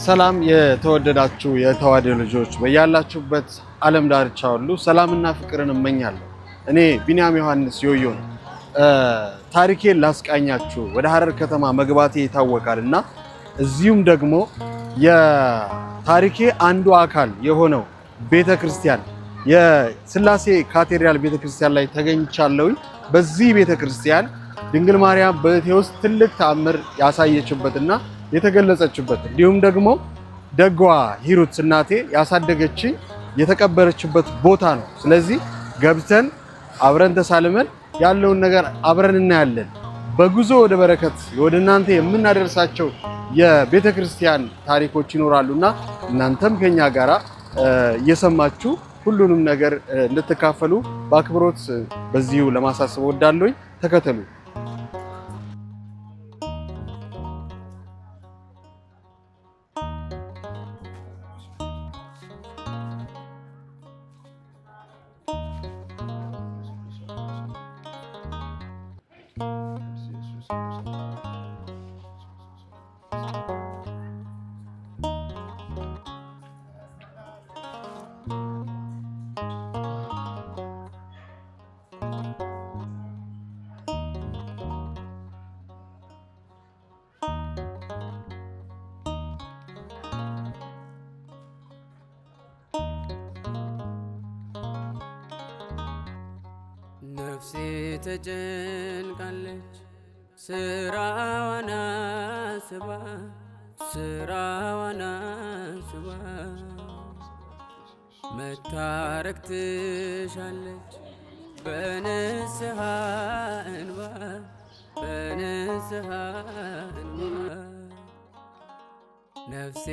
ሰላም የተወደዳችሁ የተዋሕዶ ልጆች በያላችሁበት ዓለም ዳርቻ ሁሉ ሰላምና ፍቅርን እመኛለሁ። እኔ ቢንያም ዮሐንስ ዮዮ ነው። ታሪኬን ላስቃኛችሁ ወደ ሐረር ከተማ መግባቴ ይታወቃልና እዚሁም ደግሞ የታሪኬ አንዱ አካል የሆነው ቤተክርስቲያን የሥላሴ ካቴድራል ቤተክርስቲያን ላይ ተገኝቻለሁኝ። በዚህ ቤተክርስቲያን ድንግል ማርያም በሕይወቴ ውስጥ ትልቅ ተአምር ያሳየችበትና የተገለጸችበት እንዲሁም ደግሞ ደጓ ሂሩት እናቴ ያሳደገችኝ የተቀበረችበት ቦታ ነው። ስለዚህ ገብተን አብረን ተሳልመን ያለውን ነገር አብረን እናያለን። በጉዞ ወደ በረከት ወደ እናንተ የምናደርሳቸው የቤተክርስቲያን ታሪኮች ይኖራሉና እናንተም ከኛ ጋራ እየሰማችሁ ሁሉንም ነገር እንድትካፈሉ በአክብሮት በዚሁ ለማሳሰብ ወዳለሁኝ። ተከተሉ። ነፍሴ ተጨንቃለች ስራዋን አስባ መታረቅ ትሻለች በንስሐ እንባ ነፍሴ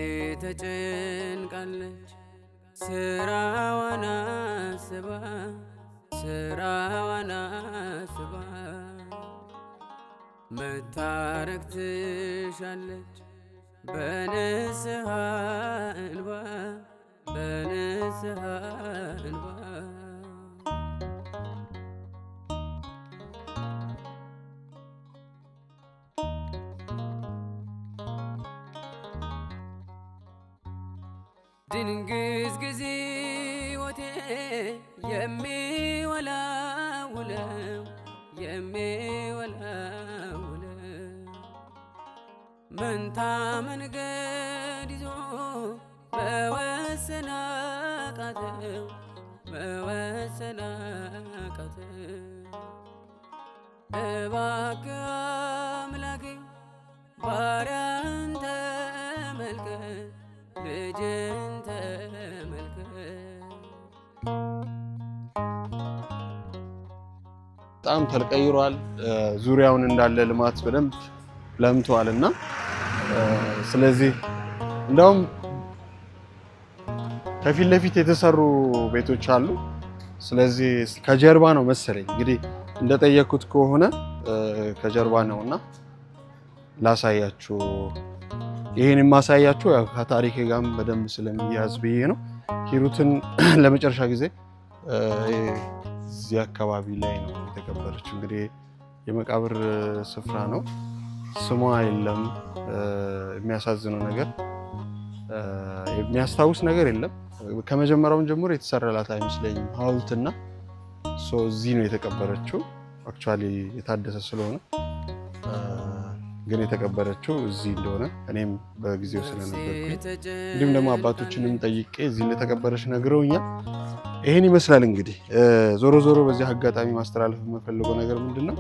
ተጨንቃለች ስራዋን አስባ መታረቅ ትሻለች በንስሐ እንባ ድንግዝግዝ ሕይወቴ የሚወላውለው መንታ መንገድ ይዞ መወሰን አቃተው እባክህ አምላኬ ባሪያን ተመልከት ልጅን ተመልከት። በጣም ተቀይሯል። ዙሪያውን እንዳለ ልማት በደንብ ለምቷልና ስለዚህ እንደውም ከፊት ለፊት የተሰሩ ቤቶች አሉ። ስለዚህ ከጀርባ ነው መሰለኝ እንግዲህ እንደጠየኩት ከሆነ ከጀርባ ነውና ላሳያችሁ። ይሄን የማሳያችሁ ያው ከታሪኬ ጋርም በደንብ ስለሚያዝ ብዬ ነው። ሂሩትን ለመጨረሻ ጊዜ እዚህ አካባቢ ላይ ነው የተቀበረችው። እንግዲህ የመቃብር ስፍራ ነው፣ ስሟ የለም። የሚያሳዝነው ነገር የሚያስታውስ ነገር የለም። ከመጀመሪያው ጀምሮ የተሰራላት አይመስለኝም ሐውልትና እዚህ ነው የተቀበረችው። አክቹአሊ የታደሰ ስለሆነ ግን የተቀበረችው እዚህ እንደሆነ እኔም በጊዜው ስለነበርኩኝ እንዲሁም ደግሞ አባቶችንም ጠይቄ እዚህ እንደተቀበረች ነግረውኛል። ይሄን ይመስላል እንግዲህ ዞሮ ዞሮ በዚህ አጋጣሚ ማስተላለፍ የምፈልገው ነገር ምንድነው፣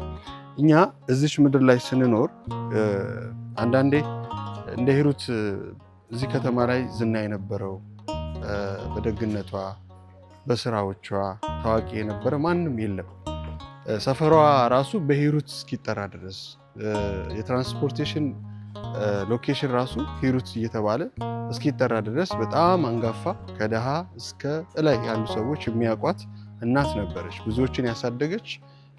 እኛ እዚች ምድር ላይ ስንኖር አንዳንዴ እንደ ሂሩት እዚህ ከተማ ላይ ዝና የነበረው በደግነቷ በስራዎቿ ታዋቂ የነበረ ማንም የለም። ሰፈሯ ራሱ በሂሩት እስኪጠራ ድረስ የትራንስፖርቴሽን ሎኬሽን ራሱ ሂሩት እየተባለ እስኪጠራ ድረስ በጣም አንጋፋ ከደሃ እስከ ላይ ያሉ ሰዎች የሚያውቋት እናት ነበረች። ብዙዎችን ያሳደገች፣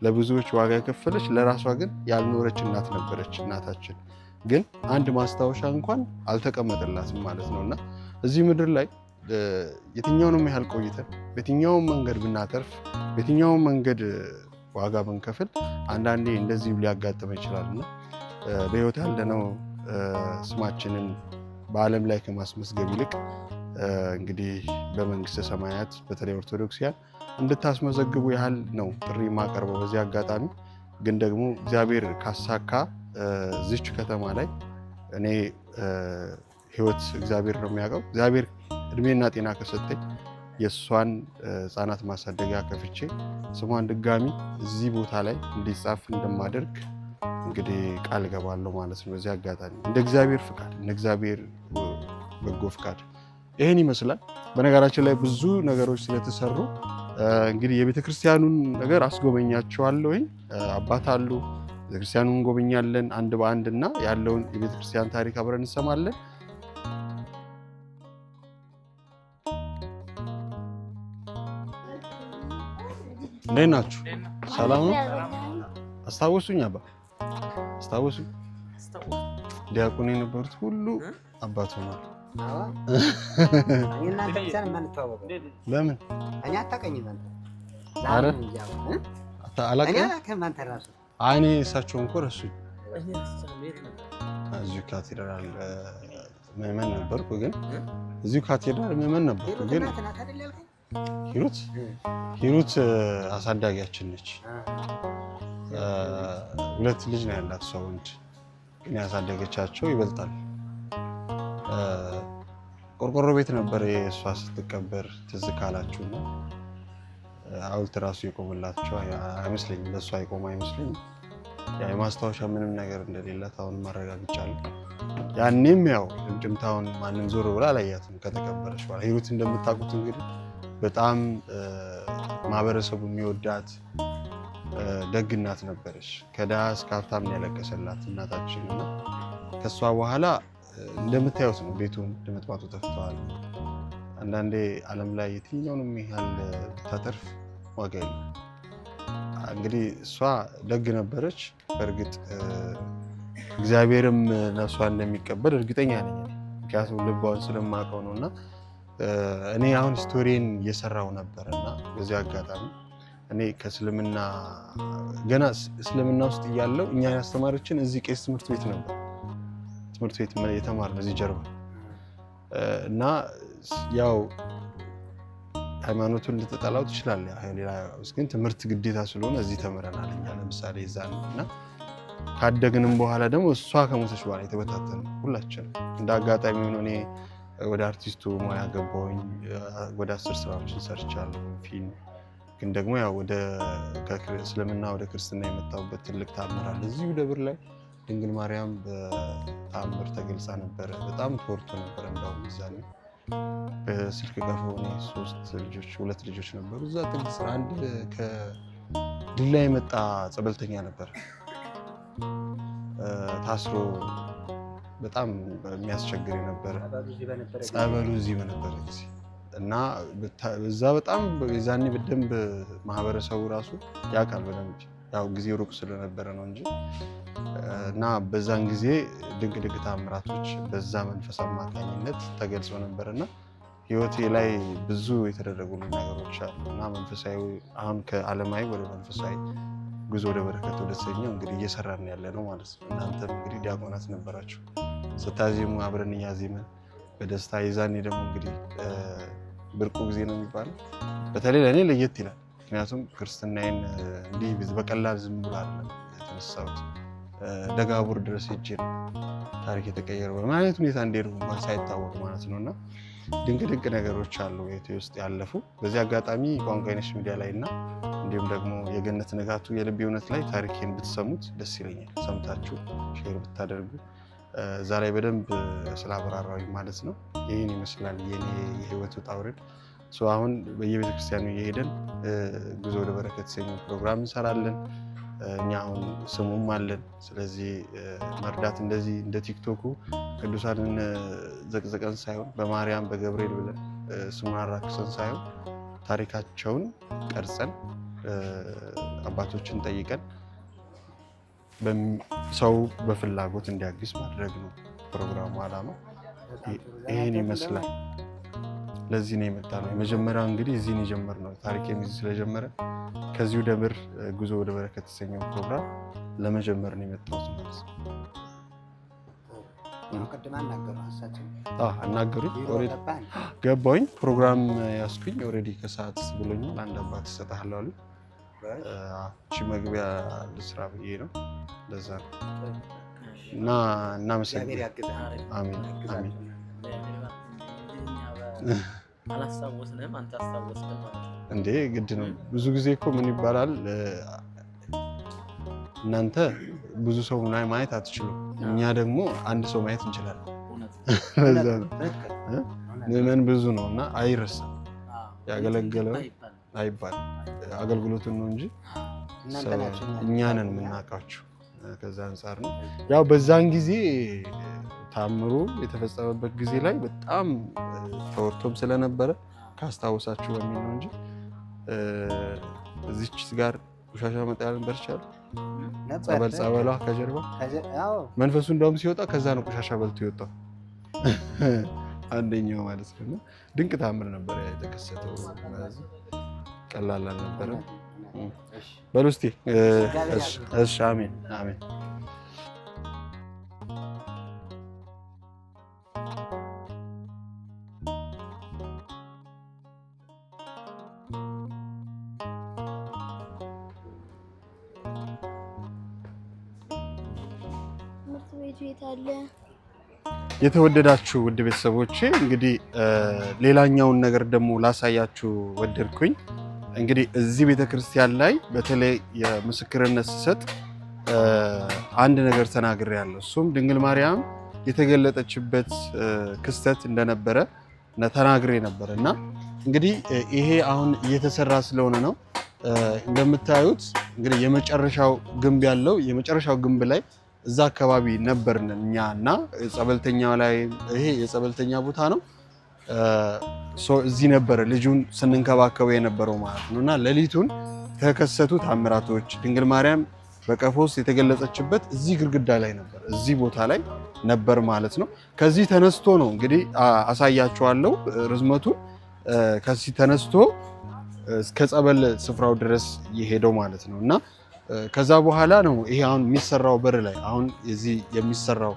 ለብዙዎች ዋጋ የከፈለች፣ ለራሷ ግን ያልኖረች እናት ነበረች። እናታችን ግን አንድ ማስታወሻ እንኳን አልተቀመጠላትም ማለት ነውና እዚህ ምድር ላይ የትኛውንም ያህል ቆይተን በየትኛውም መንገድ ብናተርፍ በየትኛውም መንገድ ዋጋ ብንከፍል አንዳንዴ እንደዚህ ሊያጋጥም ይችላልና በህይወት ያለነው ስማችንን በዓለም ላይ ከማስመስገብ ይልቅ እንግዲህ በመንግስተ ሰማያት በተለይ ኦርቶዶክሲያን እንድታስመዘግቡ ያህል ነው ጥሪ ማቀርበው። በዚህ አጋጣሚ ግን ደግሞ እግዚአብሔር ካሳካ እዚች ከተማ ላይ እኔ ህይወት እግዚአብሔር ነው የሚያውቀው። እግዚአብሔር እድሜና ጤና ከሰጠኝ የእሷን ህፃናት ማሳደጊያ ከፍቼ ስሟን ድጋሚ እዚህ ቦታ ላይ እንዲጻፍ እንደማደርግ እንግዲህ ቃል ገባለሁ ማለት ነው። በዚህ አጋጣሚ እንደ እግዚአብሔር ፍቃድ እንደ እግዚአብሔር በጎ ፍቃድ ይሄን ይመስላል። በነገራችን ላይ ብዙ ነገሮች ስለተሰሩ እንግዲህ የቤተክርስቲያኑን ነገር አስጎበኛቸዋለሁኝ። አባት አሉ፣ ቤተክርስቲያኑን እንጎበኛለን አንድ በአንድ እና ያለውን የቤተክርስቲያን ታሪክ አብረን እንሰማለን። እንዴት ናችሁ? ሰላም ነው? አስታወሱኝ? አባ አስታወሱኝ? ዲያቆን የነበሩት ሁሉ አባት ሆኗል። ለምን? እኔ አታውቀኝም አንተ? ኧረ አላውቅም። እኔ እሳቸውን እኮ ረሱኝ። እዚሁ ካቴድራል ምዕመን ነበርኩ፣ ግን እዚሁ ካቴድራል ምዕመን ነበርኩ፣ ግን ሂሩት አሳዳጊያችን ነች። 2 ልጅ ነው ያላት ሰው ወንድ፣ ግን ያሳደገቻቸው ይበልጣል። ቆርቆሮ ቤት ነበር የእሷ ስትቀበር ትዝ ካላችሁና ሐውልት ራሱ የቆመላቸው አይመስለኝም። ለእሷ የቆመ አይመስለኝም። የማስታወሻ ምንም ነገር እንደሌላት አሁን ማረጋግጫለሁ። ያኔም ያው ጭምጭምታውን ማንም ዞር ብላ አላያትም ከተቀበረች በኋላ። ሂሩት እንደምታውቁት እንግዲህ በጣም ማህበረሰቡ የሚወዳት ደግ እናት ነበረች። ከድሃ እስከ ሀብታም ያለቀሰላት እናታችን እና ከእሷ በኋላ እንደምታዩት ነው ቤቱን እንደመጥማቱ ተፍተዋል። አንዳንዴ ዓለም ላይ የትኛውንም ያህል ብታተርፍ ዋጋ የለም። እንግዲህ እሷ ደግ ነበረች። በእርግጥ እግዚአብሔርም ነፍሷን እንደሚቀበል እርግጠኛ ነኝ፣ ምክንያቱም ልቧን ስለማውቀው ነው። እና እኔ አሁን ስቶሪን እየሰራው ነበር እና በዚህ አጋጣሚ እኔ ከእስልምና ገና እስልምና ውስጥ እያለው እኛን ያስተማረችን እዚህ ቄስ ትምህርት ቤት ነበር። ትምህርት ቤት የተማርነው እዚህ ጀርባ እና ያው ሃይማኖቱን ልትጠላው ትችላለህ፣ ሌላ ግን ትምህርት ግዴታ ስለሆነ እዚህ ተምረናል እኛ ለምሳሌ እዛን እና ካደግንም በኋላ ደግሞ እሷ ከሞተች በኋላ የተበታተነ ሁላችን እንደ አጋጣሚ ሆኖ እኔ ወደ አርቲስቱ ሙያ ገባሁኝ። ወደ 10 ስራዎችን ሰርቻለሁ ፊልም። ግን ደግሞ ያው ወደ እስልምና ወደ ክርስትና የመጣሁበት ትልቅ ተአምር አለ እዚሁ ደብር ላይ ድንግል ማርያም በተአምር ተገልጻ ነበረ። በጣም ተወርቶ ነበረ። እንዳውም እዛኔ በስልክ ቀፎ እኔ 2 ልጆች ነበሩ እዛ ጥግ ስራ። አንድ ከድላ የመጣ ጸበልተኛ ነበር ታስሮ በጣም የሚያስቸግር የነበረ ጸበሉ እዚህ በነበረ ጊዜ እና እዛ በጣም የዛኔ በደንብ ማህበረሰቡ ራሱ ያውቃል በደንብ ያው ጊዜው ሩቅ ስለነበረ ነው እንጂ እና በዛን ጊዜ ድንቅ ተአምራቶች በዛ መንፈስ አማካኝነት ተገልጾ ነበርና ህይወቴ ላይ ብዙ የተደረጉ ነገሮች አሉ እና መንፈሳዊ አሁን ከዓለማዊ ወደ መንፈሳዊ ጉዞ ወደ በረከት ወደ ተሰኘው እንግዲህ እየሰራን ያለ ነው ማለት ነው። እናንተም እንግዲህ ዲያቆናት ነበራችሁ ስታዜሙ አብረን እያዜመን በደስታ የዛኔ ደግሞ እንግዲህ ብርቁ ጊዜ ነው የሚባለው። በተለይ ለእኔ ለየት ይላል። ምክንያቱም ክርስትናዬን እንዲህ በቀላል ዝም ብሎ አይደለም የተነሳሁት። ደጋቡር ድረስ ሄጄ ነው ታሪክ የተቀየረው በምን አይነት ሁኔታ እንደሄድኩ እንኳን ሳይታወቅ ማለት ነው። እና ድንቅ ነገሮች አሉ ቤቴ ውስጥ ያለፉ። በዚህ አጋጣሚ ቋንቋ አይነሽ ሚዲያ ላይ እና እንዲሁም ደግሞ የገነት ንጋቱ የልቤ እውነት ላይ ታሪኬን ብትሰሙት ደስ ይለኛል። ሰምታችሁ ሼር ብታደርጉ እዛ ላይ በደንብ ስላብራራሁኝ ማለት ነው። ይህን ይመስላል የኔ የህይወት ውጣ ውረድ። አሁን በየቤተክርስቲያኑ እየሄደን ጉዞ ወደ በረከት የተሰኘው ፕሮግራም እንሰራለን። እኛ አሁን ስሙም አለን። ስለዚህ መርዳት እንደዚህ እንደ ቲክቶኩ ቅዱሳንን ዘቅዘቀን ሳይሆን በማርያም በገብርኤል ብለን ስሙን አራክሰን ሳይሆን ታሪካቸውን ቀርጸን አባቶችን ጠይቀን ሰው በፍላጎት እንዲያግዝ ማድረግ ነው ፕሮግራሙ ዓላማ። ይህን ይመስላል። ለዚህ ነው የመጣ ነው። የመጀመሪያው እንግዲህ እዚህ ነው የጀመርነው። ታሪክ የሚይዝ ስለጀመረ ከዚሁ ደብር ጉዞ ወደ በረከት የተሰኘው ፕሮግራም ለመጀመር ነው የመጣሁት ማለት ነው። ቀድማ አናገሩ ሐሳቸው አናገሩኝ። ኦሬዲ ገባኝ። ፕሮግራም ያስኩኝ ኦሬዲ ከሰዓት ብሎኛል። አንድ አባት ተሰጣለሁ አሉ። እቺ መግቢያ ልስራ ብዬ ነው። ለዛ እና እናመሰግናለን። አሜን አሜን። አላስታወስንም አንተ አስታወስከን ማለት ነው እንዴ? ግድ ነው። ብዙ ጊዜ እኮ ምን ይባላል እናንተ ብዙ ሰው ማየት አትችሉም፣ እኛ ደግሞ አንድ ሰው ማየት እንችላለን። ለዛ ነው ምዕመን ብዙ ነው እና አይረሳም። ያገለገለው አይባልም አገልግሎቱን ነው እንጂ እኛንን የምናውቃችሁ። ከዛ አንፃር ነው ያው በዛን ጊዜ ታምሩ የተፈጸመበት ጊዜ ላይ በጣም ተወርቶም ስለነበረ ካስታወሳችሁ በሚል ነው እንጂ እዚች ጋር ቆሻሻ መጣያ ነበር ይቻላል ጸበሏ ከጀርባ መንፈሱ እንደውም ሲወጣ ከዛ ነው ቆሻሻ በልቶ ይወጣው አንደኛው ማለት ነው። ድንቅ ታምር ነበር የተከሰተው። ቀላል አልነበረም። በሉ እስቲ እሺ አሜን አሜን። የተወደዳችሁ ውድ ቤተሰቦቼ እንግዲህ ሌላኛውን ነገር ደግሞ ላሳያችሁ ወደድኩኝ። እንግዲህ እዚህ ቤተክርስቲያን ላይ በተለይ የምስክርነት ስሰጥ አንድ ነገር ተናግሬያለሁ። እሱም ድንግል ማርያም የተገለጠችበት ክስተት እንደነበረ ተናግሬ ነበር እና እንግዲህ ይሄ አሁን እየተሰራ ስለሆነ ነው። እንደምታዩት እንግዲህ የመጨረሻው ግንብ ያለው የመጨረሻው ግንብ ላይ እዛ አካባቢ ነበርን እኛ እና ጸበልተኛው ላይ ይሄ የጸበልተኛ ቦታ ነው። እዚህ ነበረ ልጁን ስንንከባከበው የነበረው ማለት ነው እና ሌሊቱን የተከሰቱ ታምራቶች ድንግል ማርያም በቀፎስ የተገለጸችበት እዚህ ግድግዳ ላይ ነበር፣ እዚህ ቦታ ላይ ነበር ማለት ነው። ከዚህ ተነስቶ ነው እንግዲህ አሳያችኋለሁ ርዝመቱን። ከዚህ ተነስቶ እስከ ጸበል ስፍራው ድረስ የሄደው ማለት ነው እና ከዛ በኋላ ነው ይሄ አሁን የሚሰራው በር ላይ አሁን እዚህ የሚሰራው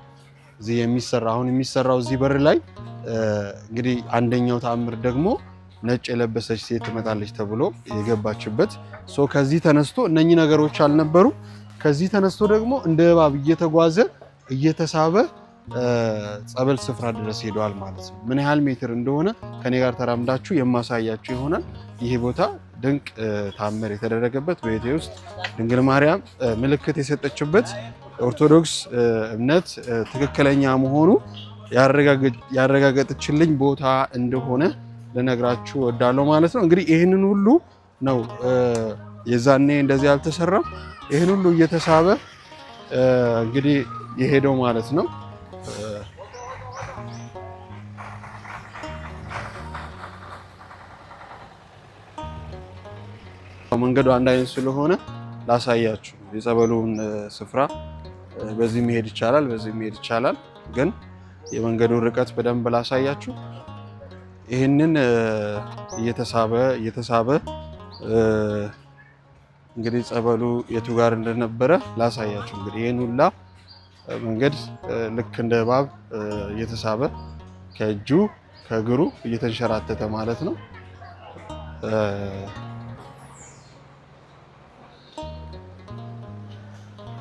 እዚህ በር ላይ እንግዲህ አንደኛው ተአምር ደግሞ ነጭ የለበሰች ሴት ትመጣለች ተብሎ የገባችበት ከዚህ ተነስቶ እነኚህ ነገሮች አልነበሩ። ከዚህ ተነስቶ ደግሞ እንደ እባብ እየተጓዘ እየተሳበ ጸበል ስፍራ ድረስ ሄዷል ማለት ነው። ምን ያህል ሜትር እንደሆነ ከኔ ጋር ተራምዳችሁ የማሳያችሁ ይሆናል። ይሄ ቦታ ድንቅ ታምር የተደረገበት በቤቴ ውስጥ ድንግል ማርያም ምልክት የሰጠችበት ኦርቶዶክስ እምነት ትክክለኛ መሆኑ ያረጋገጠችልኝ ቦታ እንደሆነ ልነግራችሁ እወዳለሁ ማለት ነው። እንግዲህ ይህንን ሁሉ ነው የዛኔ እንደዚህ አልተሰራም። ይህን ሁሉ እየተሳበ እንግዲህ የሄደው ማለት ነው። መንገዱ አንድ አይነት ስለሆነ ላሳያችሁ። የጸበሉን ስፍራ በዚህ መሄድ ይቻላል፣ በዚህ መሄድ ይቻላል። ግን የመንገዱን ርቀት በደንብ ላሳያችሁ። ይህንን እየተሳበ እንግዲህ ጸበሉ የቱ ጋር እንደነበረ ላሳያችሁ። እንግዲህ ይህን ሁላ መንገድ ልክ እንደ እባብ እየተሳበ ከእጁ ከእግሩ እየተንሸራተተ ማለት ነው።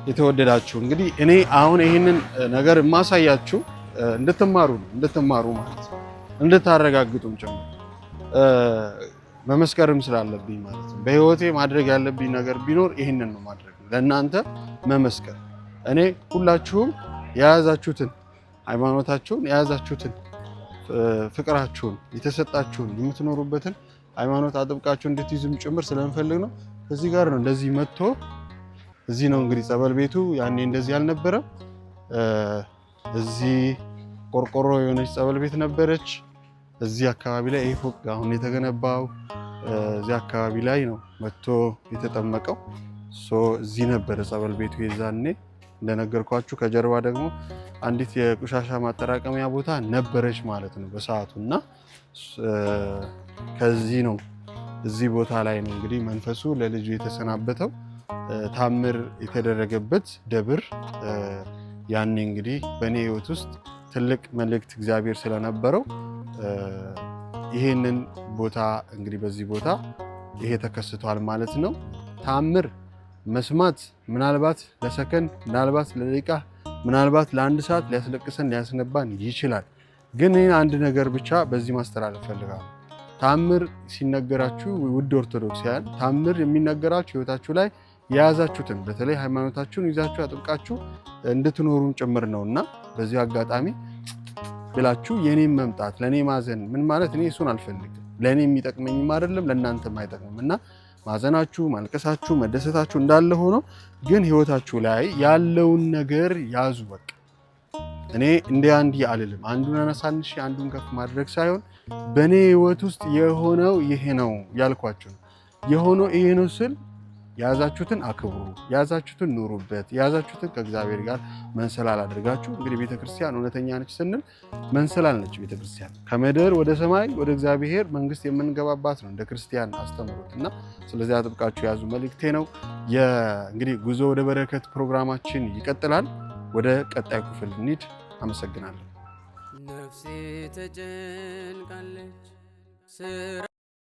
የተወደዳችሁ እንግዲህ እኔ አሁን ይህንን ነገር የማሳያችሁ እንድትማሩ ማለት ነው፣ እንድታረጋግጡም ጭምር መመስከርም ስላለብኝ ማለት ነው። በህይወቴ ማድረግ ያለብኝ ነገር ቢኖር ይህንን ነው ማድረግ፣ ለእናንተ መመስከር። እኔ ሁላችሁም የያዛችሁትን ሃይማኖታችሁን የያዛችሁትን ፍቅራችሁን የተሰጣችሁን የምትኖሩበትን ሃይማኖት አጥብቃችሁ እንድትይዙም ጭምር ስለምፈልግ ነው። እዚህ ጋር ነው እንደዚህ መጥቶ እዚህ ነው እንግዲህ ጸበል ቤቱ። ያኔ እንደዚህ አልነበረም። እዚህ ቆርቆሮ የሆነች ጸበል ቤት ነበረች። እዚህ አካባቢ ላይ ይሄ ፎቅ አሁን የተገነባው እዚህ አካባቢ ላይ ነው መጥቶ የተጠመቀው። እዚህ ነበረ ጸበል ቤቱ የዛኔ እንደነገርኳችሁ። ከጀርባ ደግሞ አንዲት የቆሻሻ ማጠራቀሚያ ቦታ ነበረች ማለት ነው በሰዓቱ እና ከዚህ ነው እዚህ ቦታ ላይ ነው እንግዲህ መንፈሱ ለልጁ የተሰናበተው ታምር የተደረገበት ደብር። ያኔ እንግዲህ በእኔ ህይወት ውስጥ ትልቅ መልእክት እግዚአብሔር ስለነበረው ይሄንን ቦታ እንግዲህ በዚህ ቦታ ይሄ ተከስቷል ማለት ነው። ተአምር መስማት ምናልባት ለሰከንድ ምናልባት ለደቂቃ ምናልባት ለአንድ ሰዓት ሊያስለቅሰን ሊያስነባን ይችላል። ግን አንድ ነገር ብቻ በዚህ ማስተላለፍ ፈልጋለሁ። ተአምር ሲነገራችሁ ውድ ኦርቶዶክሳውያን ተአምር የሚነገራችሁ ህይወታችሁ ላይ የያዛችሁትን በተለይ ሃይማኖታችሁን ይዛችሁ አጥብቃችሁ እንድትኖሩን ጭምር ነውና በዚህ አጋጣሚ ብላችሁ የኔም መምጣት ለኔ ማዘን ምን ማለት እኔ እሱን አልፈልግም። ለኔ የሚጠቅመኝም አይደለም ለእናንተም አይጠቅምምና ማዘናችሁ ማልቀሳችሁ መደሰታችሁ እንዳለ ሆኖ ግን ህይወታችሁ ላይ ያለውን ነገር ያዙ። በቃ እኔ እንደ አንድ አልልም አንዱን አነሳንሽ አንዱን ከፍ ማድረግ ሳይሆን በኔ ህይወት ውስጥ የሆነው ይሄ ነው ያልኳችሁ ነው። የሆነው ይሄ ነው ስል ያዛችሁትን አክብሩ፣ ያዛችሁትን ኑሩበት፣ ያዛችሁትን ከእግዚአብሔር ጋር መንሰላል አድርጋችሁ እንግዲህ ቤተክርስቲያን እውነተኛ ነች ስንል መንሰላል ነች ቤተክርስቲያን። ከምድር ወደ ሰማይ ወደ እግዚአብሔር መንግስት የምንገባባት ነው እንደ ክርስቲያን አስተምሮትና ስለዚህ አጥብቃችሁ ያዙ መልእክቴ ነው። እንግዲህ ጉዞ ወደ በረከት ፕሮግራማችን ይቀጥላል። ወደ ቀጣዩ ክፍል እንሂድ። አመሰግናለሁ። ነፍሴ ተጨንቃለች